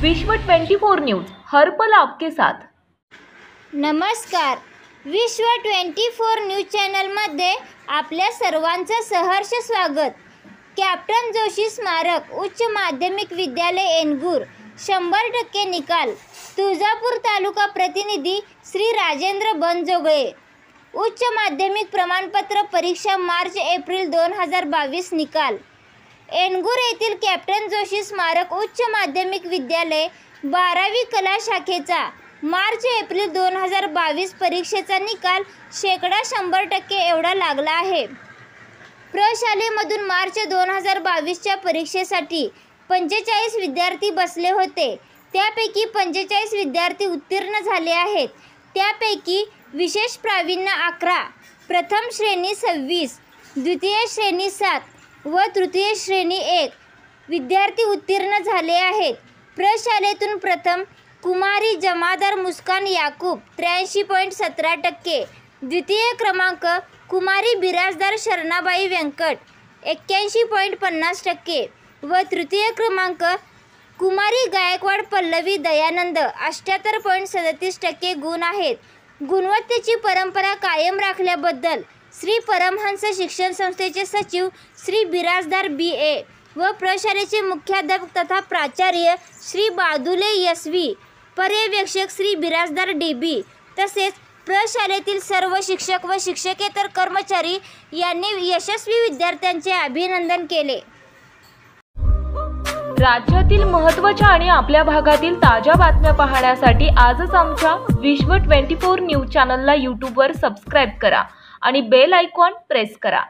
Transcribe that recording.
विश्व 24 न्यूज हर पल आपके साथ। नमस्कार, विश्व 24 न्यूज चॅनलमध्ये आपल्या सर्वांचं सहर्ष स्वागत। कॅप्टन जोशी स्मारक उच्च माध्यमिक विद्यालय एनगूर 100% निकाल। तुळजापूर तालुका प्रतिनिधी श्री राजेंद्र बनजोगळे। उच्च माध्यमिक प्रमाणपत्र परीक्षा मार्च एप्रिल 2022 निकाल। एनगूर येथील कॅप्टन जोशी स्मारक उच्च माध्यमिक विद्यालय 12वी कला शाखेचा मार्च एप्रिल 2022 परीक्षेचा निकाल 100% एवढा लागला आहे। प्रशालेमधून मार्च 2022च्या परीक्षेसाठी 45 विद्यार्थी बसले होते। त्यापैकी 45 विद्यार्थी उत्तीर्ण झाले आहेत। त्यापैकी विशेष प्रावीण्य 11, प्रथम श्रेणी 26, द्वितीय श्रेणी 7 व तृतीय श्रेणी 1 विद्यार्थी उत्तीर्ण झाले आहेत। प्रशालेतून प्रथम कुमारी जमादार मुस्कान याकूब 83.17%, द्वितीय क्रमांक कुमारी बिराजदार शरणाबाई व्यंकट 81.50% व तृतीय क्रमांक कुमारी गायकवाड पल्लवी दयानंद 78.37% गुण आहेत। गुणवत्तेची परंपरा कायम राखल्याबद्दल श्री परमहंस शिक्षण संस्थेचे सचिव श्री बिराजदार BA व प्रशालेचे मुख्याध्यापक तथा प्राचार्य श्री बादुले SV, पर्यवेक्षक श्री बिराजदार DB तसेच प्रशालेतील सर्व शिक्षक व शिक्षकेतर कर्मचारी यांनी यशस्वी विद्यार्थ्यांचे अभिनंदन केले। राज्यातील महत्त्वाच्या आणि आपल्या भागातील ताज्या बातम्या पाहण्यासाठी आजच आमच्या विश्व 24 न्यूज चॅनलला YouTube वर सबस्क्राइब करा आणि बेल आयकॉन प्रेस करा।